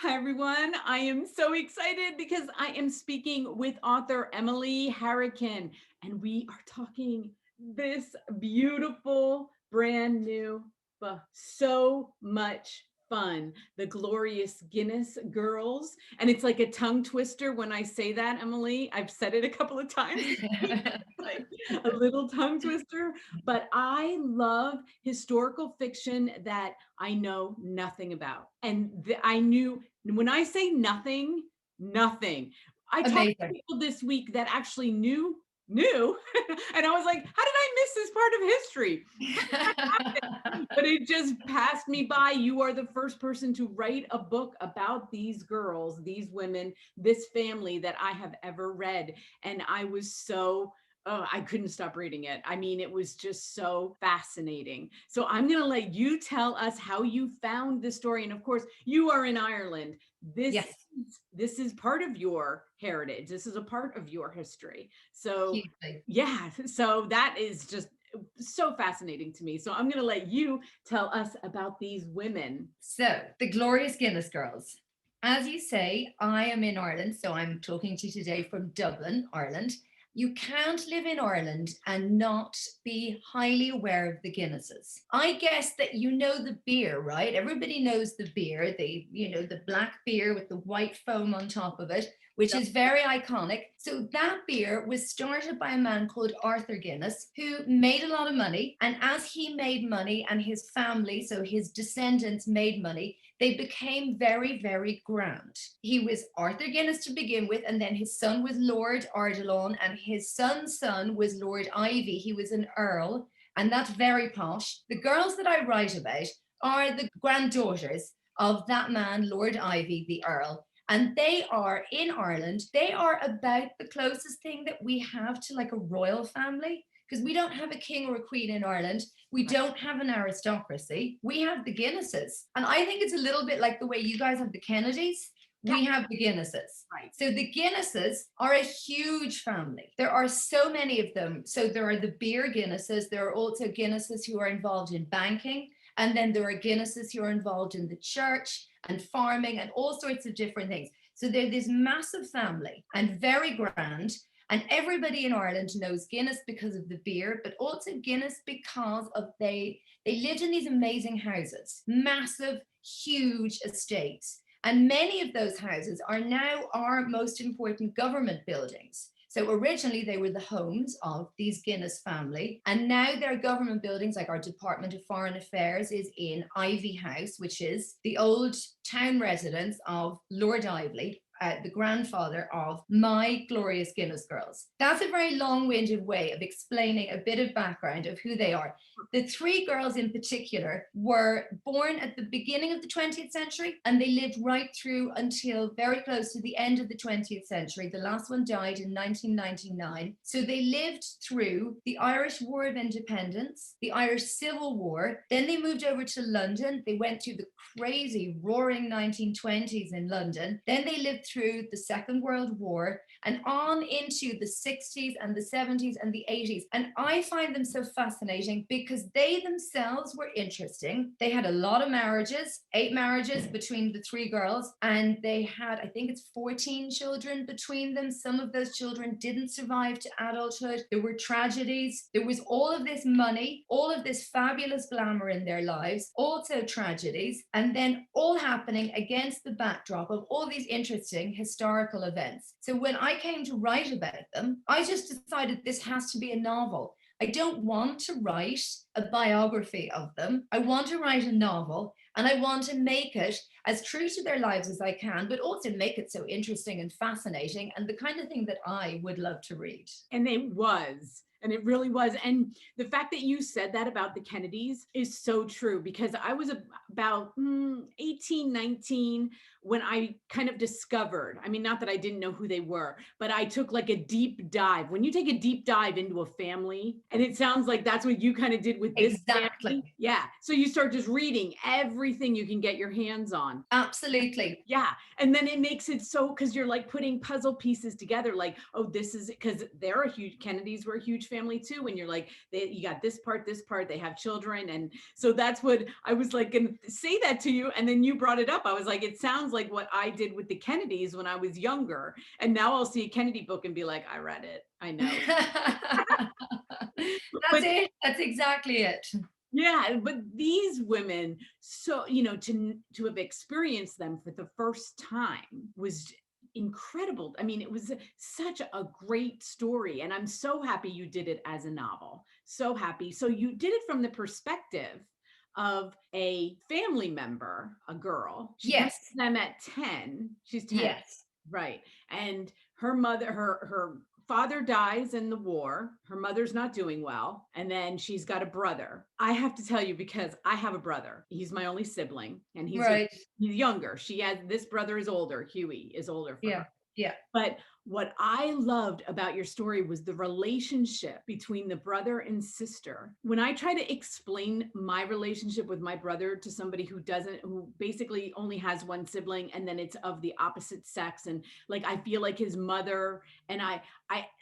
Hi, everyone. I am so excited because I am speaking with author Emily Hourican, and we are talking this beautiful, brand new book. So much fun. The Glorious Guinness Girls. And it's like a tongue twister when I say that, Emily. I've said it a couple of times. Like a little tongue twister, but I love historical fiction that I know nothing about. And I knew when I say nothing, nothing. I talked to Amazing. people this week that actually knew, and I was like, how did I miss this part of history? But it just passed me by. You are the first person to write a book about these girls, these women, this family that I have ever read. And I was so I couldn't stop reading it. I mean, it was just so fascinating. So I'm going to let you tell us how you found this story. And of course, you are in Ireland. This Yes, this is part of your heritage. This is a part of your history. So hugely. yeah, so that is just so fascinating to me. So I'm going to let you tell us about these women. So, the Glorious Guinness Girls. As you say, I am in Ireland, so I'm talking to you today from Dublin, Ireland. You can't live in Ireland and not be highly aware of the Guinnesses. I guess that you know the beer, right? Everybody knows the beer, the black beer with the white foam on top of it, which is very iconic. So that beer was started by a man called Arthur Guinness, who made a lot of money. And as he made money and his family, so his descendants made money, they became very, very grand. He was Arthur Guinness to begin with, and then his son was Lord Ardilaun, and his son's son was Lord Ivy. He was an earl, and that's very posh. The girls that I write about are the granddaughters of that man, Lord Ivy, the earl. And they are in Ireland, they are about the closest thing that we have to like a royal family, because we don't have a king or a queen in Ireland. We don't have an aristocracy. We have the Guinnesses. And I think it's a little bit like the way you guys have the Kennedys. Yeah, We have the Guinnesses. right. So the Guinnesses are a huge family. There are so many of them. So there are the beer Guinnesses. There are also Guinnesses who are involved in banking. And then there are Guinnesses who are involved in the church and farming and all sorts of different things. So they're this massive family and very grand. And everybody in Ireland knows Guinness because of the beer, but also Guinness because of they lived in these amazing houses, massive, huge estates. And many of those houses are now our most important government buildings. So originally they were the homes of these Guinness family, and now they're government buildings. Like our Department of Foreign Affairs is in Ivy House, which is the old town residence of Lord Ivy, the grandfather of my Glorious Guinness Girls. That's a very long-winded way of explaining a bit of background of who they are. The three girls in particular were born at the beginning of the 20th century, and they lived right through until very close to the end of the 20th century. The last one died in 1999. So they lived through the Irish War of Independence, the Irish Civil War. Then they moved over to London. They went through the crazy, roaring 1920s in London. Then they lived through the Second World War and on into the 60s and the 70s and the 80s. And I find them so fascinating because they themselves were interesting. They had a lot of marriages, 8 marriages between the three girls, and they had, I think it's 14 children between them. Some of those children didn't survive to adulthood. There were tragedies. There was all of this money, all of this fabulous glamour in their lives, also tragedies, and then all happening against the backdrop of all these interesting historical events. So when I came to write about them, I just decided this has to be a novel. I don't want to write a biography of them. I want to write a novel, and I want to make it as true to their lives as I can, but also make it so interesting and fascinating and the kind of thing that I would love to read. And it was. And it really was. And the fact that you said that about the Kennedys is so true because I was about 18, 19 when I kind of discovered, I mean, not that I didn't know who they were, but I took like a deep dive. When you take a deep dive into a family, and it sounds like that's what you kind of did with this family. Exactly. Yeah. So you start just reading everything you can get your hands on. Absolutely. Yeah. And then it makes it so because you're like putting puzzle pieces together, like, oh, this is because they're a huge Kennedys were a huge family too, when you're like, you got this part, they have children. And so that's what I was like going to say that to you. And then you brought it up. I was like, it sounds like what I did with the Kennedys when I was younger. And now I'll see a Kennedy book and be like, I read it. I know. That's But it. That's exactly it. yeah, but these women, so to have experienced them for the first time was incredible. I mean, it was such a great story, and I'm so happy you did it as a novel. So happy. So you did it from the perspective of a family member, a girl. She comes Yes. to them at 10. She's 10. Yes. Right. And her mother, her father dies in the war. Her mother's not doing well. And then she's got a brother. I have to tell you, because I have a brother. He's my only sibling, and Right. he's younger. This brother is older. Huey is older for Yeah. her. Yeah. But what I loved about your story was the relationship between the brother and sister. When I try to explain my relationship with my brother to somebody who basically only has one sibling, and then it's of the opposite sex, and like I feel like his mother, and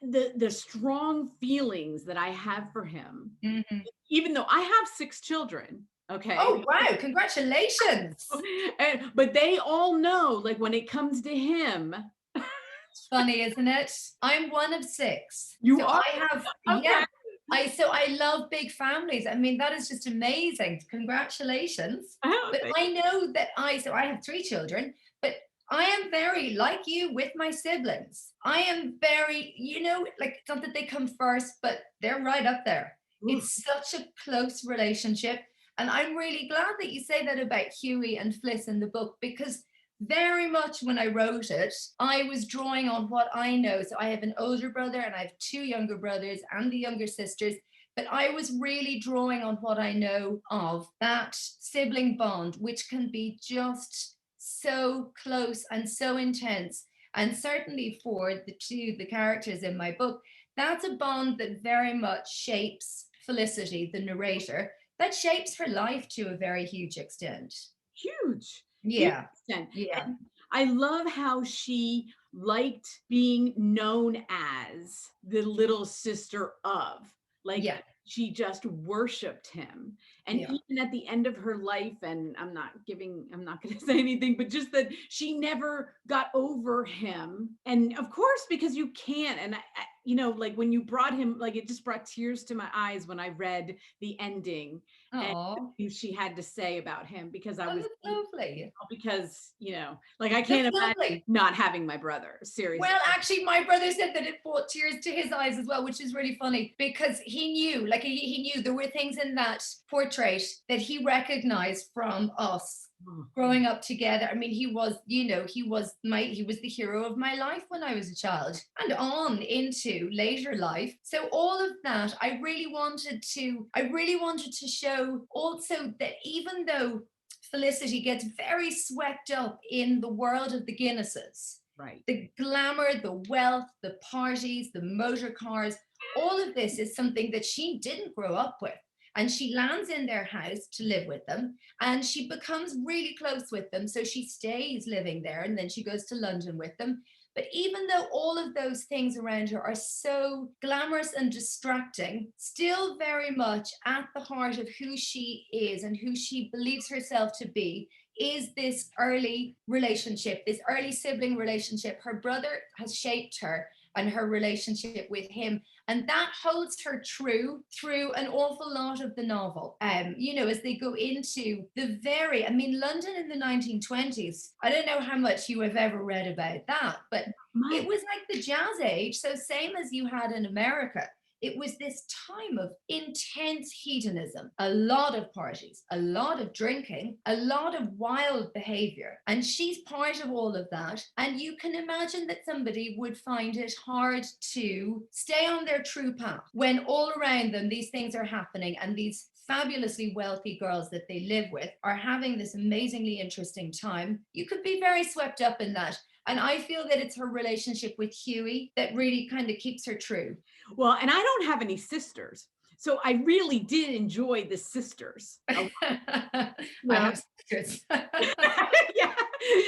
the strong feelings that I have for him, Mhm. even though I have 6 children. Okay. Oh, wow. Congratulations. But they all know, like when it comes to him, Funny, isn't it? I'm one of 6. you So are yeah. okay. I love big families. I mean, that is just amazing. Congratulations. Oh, But I know that I have 3 children, but I am very like you with my siblings. I am very, like, it's not that they come first, but they're right up there. oof. It's such a close relationship. And I'm really glad that you say that about Huey and Fliss in the book, because very much when I wrote it, I was drawing on what I know. So I have an older brother and I have 2 younger brothers and the younger sisters. But I was really drawing on what I know of that sibling bond, which can be just so close and so intense. And certainly for the characters in my book, that's a bond that very much shapes Felicity, the narrator, that shapes her life to a very huge extent. Huge Yeah. extent. Yeah. And I love how she liked being known as the little sister of, like, Yeah. she just worshiped him. And Yeah. even at the end of her life, and I'm not going to say anything, but just that she never got over him. And of course, because you can't. And like when you brought him, like it just brought tears to my eyes when I read the ending and Oh, she had to say about him, because I oh, was that's lovely. because like I That's can't imagine lovely. not having my brother, seriously. Well, actually, my brother said that it brought tears to his eyes as well, which is really funny because he knew, like he knew there were things in that portrait that he recognized from us growing up together. I mean, he was, he was the hero of my life when I was a child and on into later life. So all of that, I really wanted to show also that even though Felicity gets very swept up in the world of the Guinnesses, Right. the glamour, the wealth, the parties, the motor cars, all of this is something that she didn't grow up with. And she lands in their house to live with them and she becomes really close with them. So she stays living there and then she goes to London with them. But even though all of those things around her are so glamorous and distracting, still very much at the heart of who she is and who she believes herself to be is this early relationship, this early sibling relationship. Her brother has shaped her and her relationship with him. And that holds her true through an awful lot of the novel. As they go into London in the 1920s, I don't know how much you have ever read about that, but it was like the jazz age. So same as you had in America. It was this time of intense hedonism, a lot of parties, a lot of drinking, a lot of wild behavior. And she's part of all of that. And you can imagine that somebody would find it hard to stay on their true path when all around them these things are happening and these fabulously wealthy girls that they live with are having this amazingly interesting time. You could be very swept up in that. And I feel that it's her relationship with Huey that really kind of keeps her true. Well, and I don't have any sisters. So I really did enjoy the sisters. I Yeah. have sisters. Yeah.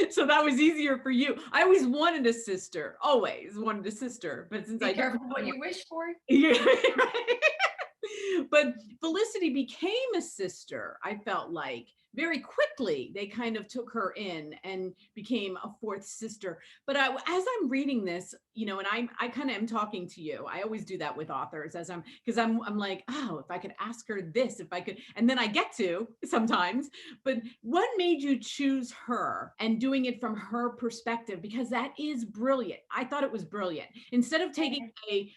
So that was easier for you. I always wanted a sister, always wanted a sister. But since Be I don't careful what you wish for. yeah, right. But Felicity became a sister, I felt like very quickly. They kind of took her in and became a fourth sister. But as I'm reading this, and I kind of am talking to you. I always do that with authors as because I'm like, oh, if I could ask her this, if I could, and then I get to sometimes. But what made you choose her and doing it from her perspective? Because that is brilliant. I thought it was brilliant. Instead of taking a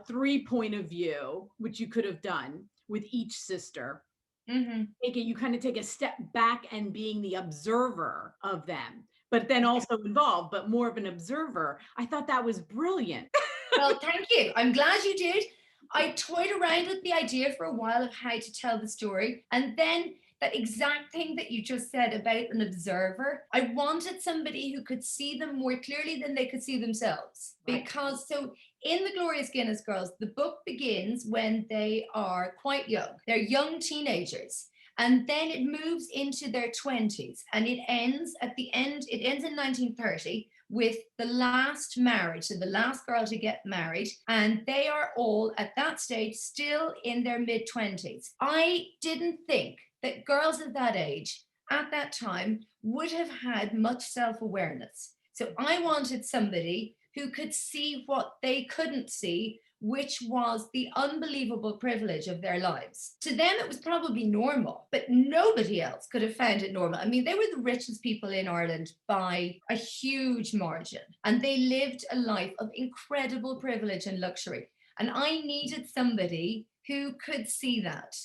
3 point of view, which you could have done with each sister, you kind of take a step back and being the observer of them, but then also involved, but more of an observer. I thought that was brilliant. Well, thank you. I'm glad you did. I toyed around with the idea for a while of how to tell the story. And then that exact thing that you just said about an observer, I wanted somebody who could see them more clearly than they could see themselves. Right. Because so in the Glorious Guinness Girls, the book begins when they are quite young. They're young teenagers. And then it moves into their 20s and it ends in 1930 with the last marriage, so the last girl to get married, and they are all at that stage still in their mid-20s. I didn't think that girls of that age at that time would have had much self-awareness. So I wanted somebody who could see what they couldn't see, which was the unbelievable privilege of their lives. To them, it was probably normal, but nobody else could have found it normal. I mean, they were the richest people in Ireland by a huge margin, and they lived a life of incredible privilege and luxury. And I needed somebody who could see that.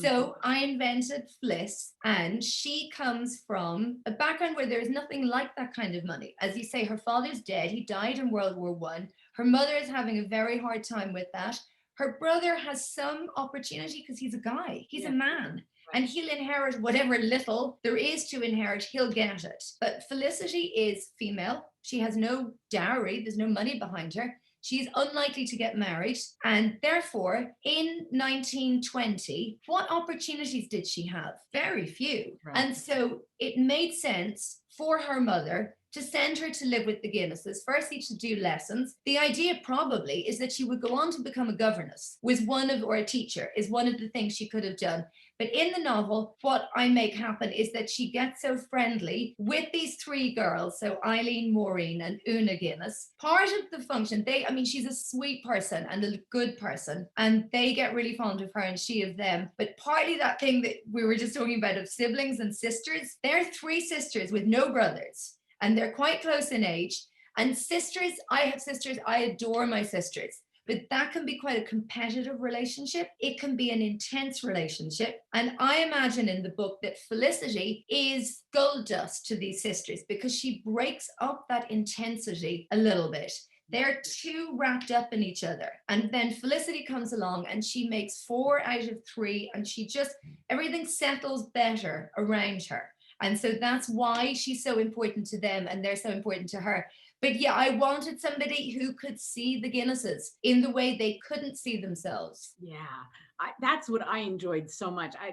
So I invented Fliss, and she comes from a background where there is nothing like that kind of money. As you say, her father's dead. He died in World War I. Her mother is having a very hard time with that. Her brother has some opportunity because he's a guy. He's a man. And he'll inherit whatever little there is to inherit, he'll get it. But Felicity is female. She has no dowry. There's no money behind her. She's unlikely to get married. And therefore, in 1920, what opportunities did she have? Very few. Right. And so it made sense for her mother to send her to live with the Guinnesses, firstly to do lessons. The idea probably is that she would go on to become a governess, or a teacher, is one of the things she could have done. But in the novel, what I make happen is that she gets so friendly with these three girls, so Eileen, Maureen, and Una Guinness. Part of the function, she's a sweet person and a good person, and they get really fond of her and she of them. But partly that thing that we were just talking about of siblings and sisters, they're three sisters with no brothers, and they're quite close in age. And sisters, I have sisters, I adore my sisters. But that can be quite a competitive relationship. It can be an intense relationship. And I imagine in the book that Felicity is gold dust to these sisters because she breaks up that intensity a little bit. They're too wrapped up in each other. And then Felicity comes along and she makes 4 out of 3, and everything settles better around her. And so that's why she's so important to them and they're so important to her. But yeah, I wanted somebody who could see the Guinnesses in the way they couldn't see themselves. Yeah, that's what I enjoyed so much. I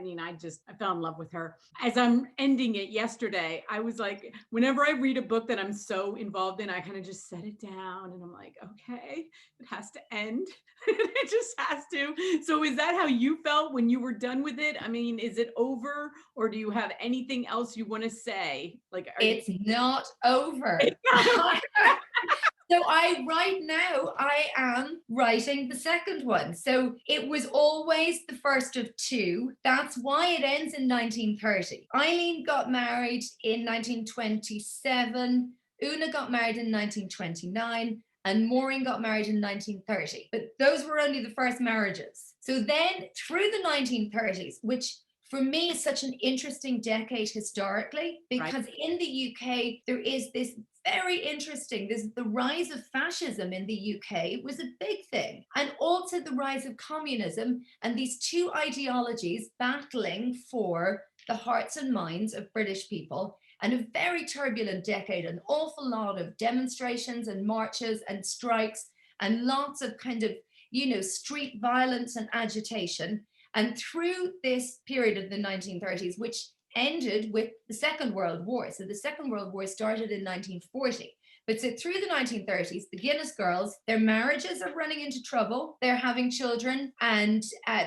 fell in love with her. As I'm ending it yesterday, I was like, whenever I read a book that I'm so involved in, I kind of just set it down and I'm like, okay, it has to end. It just has to. So is that how you felt when you were done with it? I mean, is it over, or do you have anything else you want to say? It's not over. So right now I am writing the second one. So it was always the first of 2. That's why it ends in 1930. Eileen got married in 1927. Una got married in 1929. And Maureen got married in 1930. But those were only the first marriages. So then through the 1930s, which for me is such an interesting decade historically, because in the UK, there is this very interesting, the rise of fascism in the UK was a big thing. And also the rise of communism and these two ideologies battling for the hearts and minds of British people. And a very turbulent decade, an awful lot of demonstrations and marches and strikes and lots of kind of street violence and agitation. And through this period of the 1930s, which ended with the Second World War. So the Second World War started in 1940. But so through the 1930s, the Guinness girls, their marriages are running into trouble. They're having children, and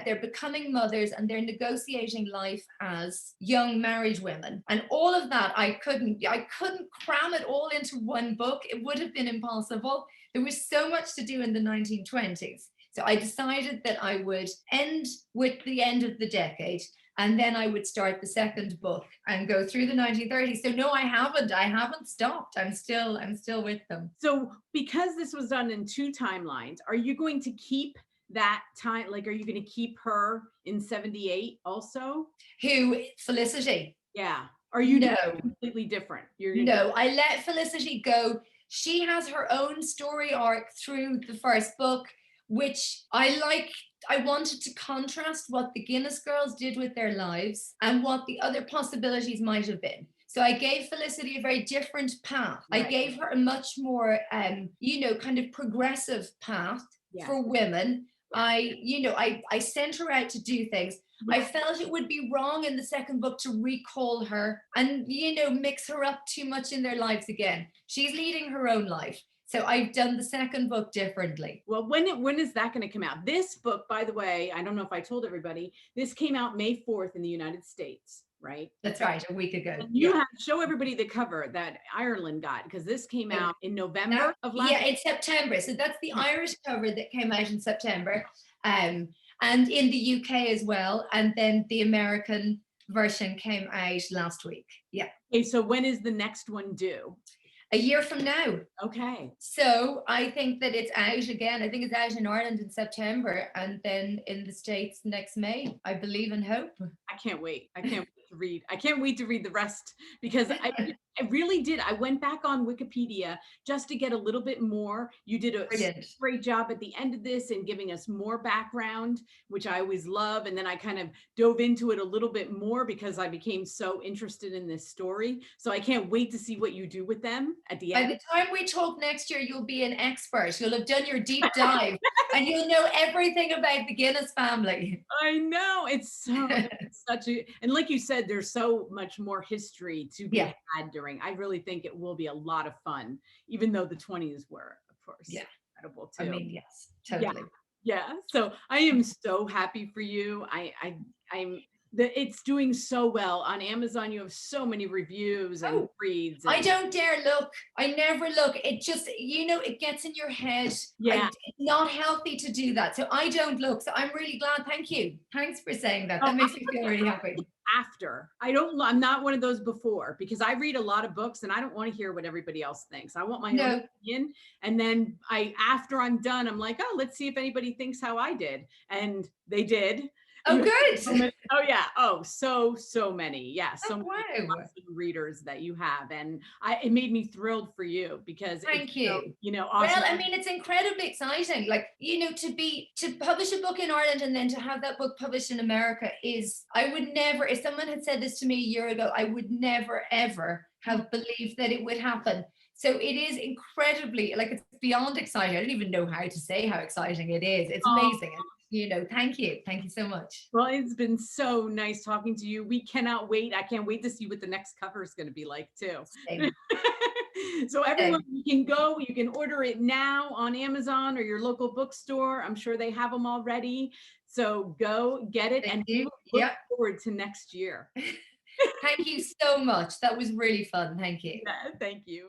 they're becoming mothers, and they're negotiating life as young married women. And all of that, I couldn't cram it all into one book. It would have been impossible. There was so much to do in the 1920s. So I decided that I would end with the end of the decade, and then I would start the second book and go through the 1930s. So no, I haven't stopped. I'm still with them. So because this was done in two timelines, are you going to keep that time? Like, are you going to keep her in 78 also? Who, Felicity? Yeah. Are you No, completely different? No, I let Felicity go. She has her own story arc through the first book, which I like. I wanted to contrast what the Guinness girls did with their lives and what the other possibilities might have been. So I gave Felicity a very different path. Right. I gave her a much more, kind of progressive path for women. I sent her out to do things. I felt it would be wrong in the second book to recall her and, mix her up too much in their lives again. She's leading her own life. So I've done the second book differently. Well, when is that going to come out? This book, by the way, I don't know if I told everybody, this came out May 4th in the United States, right? That's right, a week ago. And you have to show everybody the cover that Ireland got, because this came out in November of last year. Yeah, in September. So that's the Irish cover that came out in September. And in the UK as well. And then the American version came out last week. Yeah. Okay, so when is the next one due? A year from now. Okay. So I think that it's out again. I think it's out in Ireland in September, and then in the States next May. I believe and hope. I can't wait. I can't wait to read. I can't wait to read the rest, because I really did. I went back on Wikipedia just to get a little bit more. You did a great job at the end of this and giving us more background, which I always love. And then I kind of dove into it a little bit more because I became so interested in this story. So I can't wait to see what you do with them at the end. By the time we talk next year, you'll be an expert. You'll have done your deep dive and you'll know everything about the Guinness family. I know. It's such a, and like you said, there's so much more history to be had during. I really think it will be a lot of fun, even though the 20s were, of course, incredible too. I mean, yes, totally. Yeah. So I am so happy for you. It's doing so well on Amazon. You have so many reviews and reads. I don't dare look. I never look. It just, it gets in your head. Yeah. It's not healthy to do that. So I don't look. So I'm really glad. Thank you. Thanks for saying that. That makes me feel really happy. After. I'm not one of those before, because I read a lot of books and I don't want to hear what everybody else thinks. I want my own opinion. And then after I'm done, I'm like, oh, let's see if anybody thinks how I did. And they did. Oh, good. Oh, yeah. Oh, so many. Yeah. So many readers that you have. And it made me thrilled for you, because thank you. Awesome. Well, I mean, it's incredibly exciting. Like, to publish a book in Ireland and then to have that book published in America I would never, if someone had said this to me a year ago, I would never, ever have believed that it would happen. So it is incredibly, it's beyond exciting. I don't even know how to say how exciting it is. It's amazing. Thank you. Thank you so much. Well, it's been so nice talking to you. We cannot wait. I can't wait to see what the next cover is going to be like too. So everyone, you can order it now on Amazon or your local bookstore. I'm sure they have them already. So go get it. Thank and you. Look forward to next year. Thank you so much. That was really fun. Thank you. Thank you.